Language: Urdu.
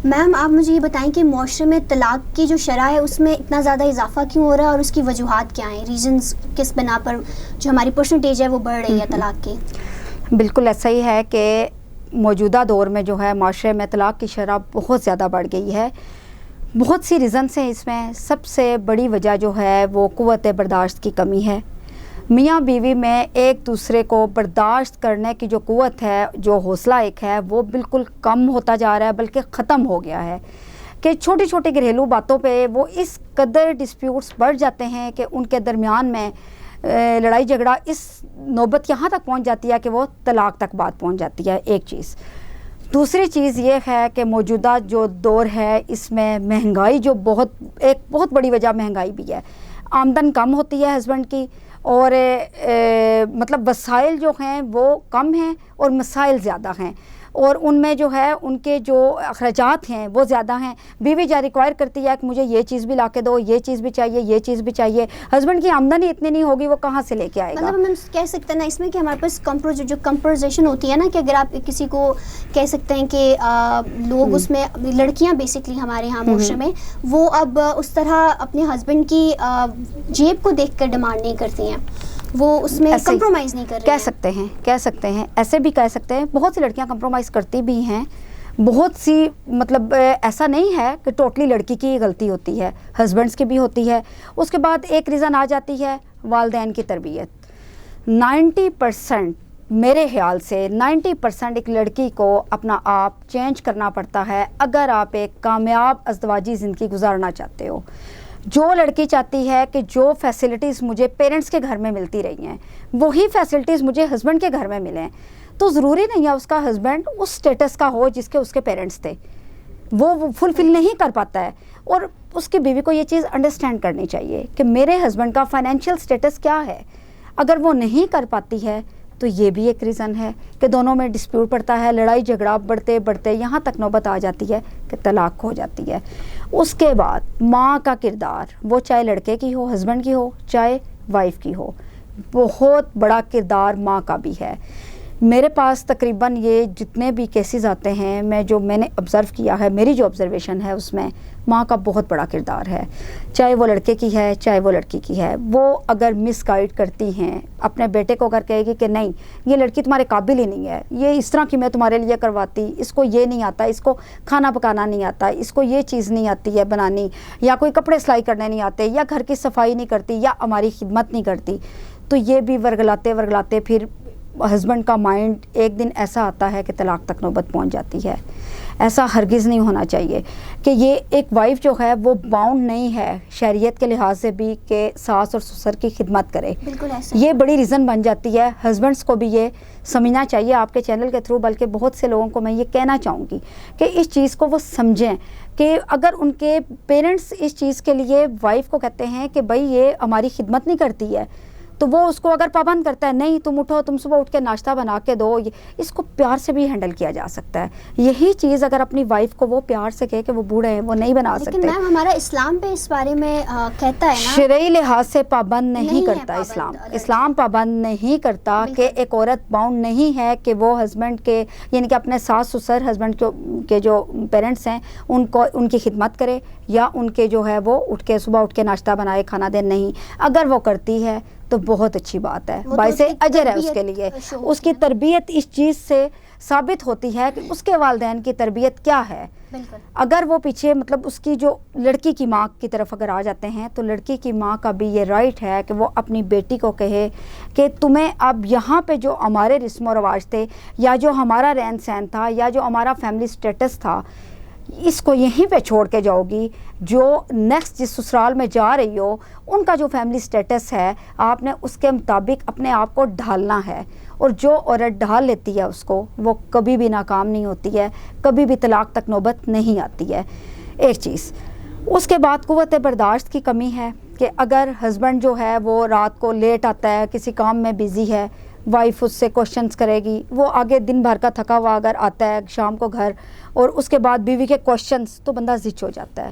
میم آپ مجھے یہ بتائیں کہ معاشرے میں طلاق کی جو شرح ہے اس میں اتنا زیادہ اضافہ کیوں ہو رہا ہے اور اس کی وجوہات کیا ہیں، ریزنز کس بنا پر جو ہماری پرسنٹیج ہے وہ بڑھ رہی ہے طلاق کی؟ بالکل ایسا ہی ہے کہ موجودہ دور میں جو ہے معاشرے میں طلاق کی شرح بہت زیادہ بڑھ گئی ہے. بہت سی ریزنس ہیں اس میں. سب سے بڑی وجہ جو ہے وہ قوت برداشت کی کمی ہے. میاں بیوی میں ایک دوسرے کو برداشت کرنے کی جو قوت ہے، جو حوصلہ ایک ہے، وہ بالکل کم ہوتا جا رہا ہے، بلکہ ختم ہو گیا ہے. کہ چھوٹی چھوٹی گھریلو باتوں پہ وہ اس قدر ڈسپیوٹس بڑھ جاتے ہیں کہ ان کے درمیان میں لڑائی جھگڑا اس نوبت یہاں تک پہنچ جاتی ہے کہ وہ طلاق تک بات پہنچ جاتی ہے. ایک چیز. دوسری چیز یہ ہے کہ موجودہ جو دور ہے اس میں مہنگائی جو ایک بہت بڑی وجہ مہنگائی بھی ہے. آمدن کم ہوتی ہے ہسبینڈ کی، اور مطلب وسائل جو ہیں وہ کم ہیں اور مسائل زیادہ ہیں، اور ان میں جو ہے ان کے جو اخراجات ہیں وہ زیادہ ہیں. بیوی جا ریکوائر کرتی ہے کہ مجھے یہ چیز بھی لا کے دو، یہ چیز بھی چاہیے، یہ چیز بھی چاہیے. ہسبینڈ کی آمدنی اتنی نہیں ہوگی، وہ کہاں سے لے کے آئے گا؟ مطلب ہم کہہ سکتے ہیں نا اس میں کہ ہمارے پاس جو کمپروزیشن ہوتی ہے نا، کہ اگر آپ کسی کو کہہ سکتے ہیں کہ لوگ اس میں لڑکیاں بیسکلی ہمارے یہاں معاشرے میں وہ اب اس طرح اپنے ہسبینڈ کی جیب کو دیکھ کر ڈیمانڈ نہیں کرتی ہیں، وہ اس میں کمپرومائز نہیں کر رہے ہیں. کہہ سکتے ہیں ایسے بھی کہہ سکتے ہیں. بہت سی لڑکیاں کمپرومائز کرتی بھی ہیں. بہت سی مطلب ایسا نہیں ہے کہ ٹوٹلی لڑکی کی غلطی ہوتی ہے، ہسبینڈس کی بھی ہوتی ہے. اس کے بعد ایک ریزن آ جاتی ہے والدین کی تربیت. 90% میرے خیال سے 90% ایک لڑکی کو اپنا آپ چینج کرنا پڑتا ہے اگر آپ ایک کامیاب ازدواجی زندگی گزارنا چاہتے ہو. جو لڑکی چاہتی ہے کہ جو فیسلٹیز مجھے پیرنٹس کے گھر میں ملتی رہی ہیں وہی فیسلٹیز مجھے ہسبینڈ کے گھر میں ملیں، تو ضروری نہیں ہے اس کا ہسبینڈ اس سٹیٹس کا ہو جس کے اس کے پیرنٹس تھے. وہ فلفل نہیں کر پاتا ہے. اور اس کی بیوی کو یہ چیز انڈرسٹینڈ کرنی چاہیے کہ میرے ہسبینڈ کا فائنینشیل سٹیٹس کیا ہے. اگر وہ نہیں کر پاتی ہے تو یہ بھی ایک ریزن ہے کہ دونوں میں ڈسپیوٹ پڑتا ہے، لڑائی جھگڑا بڑھتے بڑھتے یہاں تک نوبت آ جاتی ہے کہ طلاق ہو جاتی ہے. اس کے بعد ماں کا کردار، وہ چاہے لڑکے کی ہو، ہسبینڈ کی ہو، چاہے وائف کی ہو، بہت بڑا کردار ماں کا بھی ہے. میرے پاس تقریباً یہ جتنے بھی کیسز آتے ہیں میں نے آبزرو کیا ہے، میری جو آبزرویشن ہے اس میں ماں کا بہت بڑا کردار ہے. چاہے وہ لڑکے کی ہے چاہے وہ لڑکی کی ہے. وہ اگر مس گائیڈ کرتی ہیں اپنے بیٹے کو، اگر کہے گی کہ نہیں یہ لڑکی تمہارے قابل ہی نہیں ہے، یہ اس طرح کی میں تمہارے لیے کرواتی، اس کو یہ نہیں آتا، اس کو کھانا پکانا نہیں آتا، اس کو یہ چیز نہیں آتی ہے بنانی، یا کوئی کپڑے سلائی کرنے نہیں آتے، یا گھر کی صفائی نہیں کرتی، یا ہماری خدمت نہیں کرتی، تو یہ بھی ورگلاتے پھر ہسبینڈ کا مائنڈ ایک دن ایسا آتا ہے کہ طلاق تک نوبت پہنچ جاتی ہے. ایسا ہرگز نہیں ہونا چاہیے کہ یہ ایک وائف جو ہے وہ باؤنڈ نہیں ہے شریعت کے لحاظ سے بھی کہ ساس اور سسر کی خدمت کرے. بالکل ایسا یہ بڑی ریزن بن جاتی ہے. ہسبینڈس کو بھی یہ سمجھنا چاہیے آپ کے چینل کے تھرو، بلکہ بہت سے لوگوں کو میں یہ کہنا چاہوں گی کہ اس چیز کو وہ سمجھیں کہ اگر ان کے پیرنٹس اس چیز کے لیے وائف کو کہتے ہیں کہ بھائی یہ ہماری خدمت نہیں کرتی ہے، تو وہ اس کو اگر پابند کرتا ہے، نہیں تم اٹھو، تم صبح اٹھ کے ناشتہ بنا کے دو، اس کو پیار سے بھی ہینڈل کیا جا سکتا ہے. یہی چیز اگر اپنی وائف کو وہ پیار سے کہے کہ وہ بوڑھے ہیں وہ نہیں بنا سکتے. لیکن میم ہمارا اسلام پہ اس بارے میں کہتا ہے نا، شرعی لحاظ سے پابند نہیں کرتا اسلام پابند نہیں کرتا کہ ایک عورت باؤنڈ نہیں ہے کہ وہ ہسبینڈ کے یعنی کہ اپنے ساس سسر ہسبینڈ کے جو پیرنٹس ہیں ان کی خدمت کرے، یا ان کے جو ہے وہ اٹھ کے صبح اٹھ کے ناشتہ بنائے کھانا دے. نہیں، اگر وہ کرتی ہے تو بہت اچھی بات ہے، باعث اجر ہے اس کے لیے. اس کی تربیت اس چیز سے ثابت ہوتی ہے کہ اس کے والدین کی تربیت کیا ہے. اگر وہ پیچھے مطلب اس کی جو لڑکی کی ماں کی طرف اگر آ جاتے ہیں تو لڑکی کی ماں کا بھی یہ رائٹ ہے کہ وہ اپنی بیٹی کو کہے کہ تمہیں اب یہاں پہ جو ہمارے رسم و رواج تھے، یا جو ہمارا رہن سہن تھا، یا جو ہمارا فیملی سٹیٹس تھا، اس کو یہیں پہ چھوڑ کے جاؤ گی. جو نیکسٹ جس سسرال میں جا رہی ہو ان کا جو فیملی سٹیٹس ہے آپ نے اس کے مطابق اپنے آپ کو ڈھالنا ہے. اور جو عورت ڈھال لیتی ہے اس کو، وہ کبھی بھی ناکام نہیں ہوتی ہے، کبھی بھی طلاق تک نوبت نہیں آتی ہے. ایک چیز. اس کے بعد قوت برداشت کی کمی ہے کہ اگر ہسبینڈ جو ہے وہ رات کو لیٹ آتا ہے، کسی کام میں بزی ہے، وائف اس سے کوشچنس کرے گی، وہ آگے دن بھر کا تھکا ہوا اگر آتا ہے شام کو گھر، اور اس کے بعد بیوی کے کوشچنس، تو بندہ زچ ہو جاتا ہے.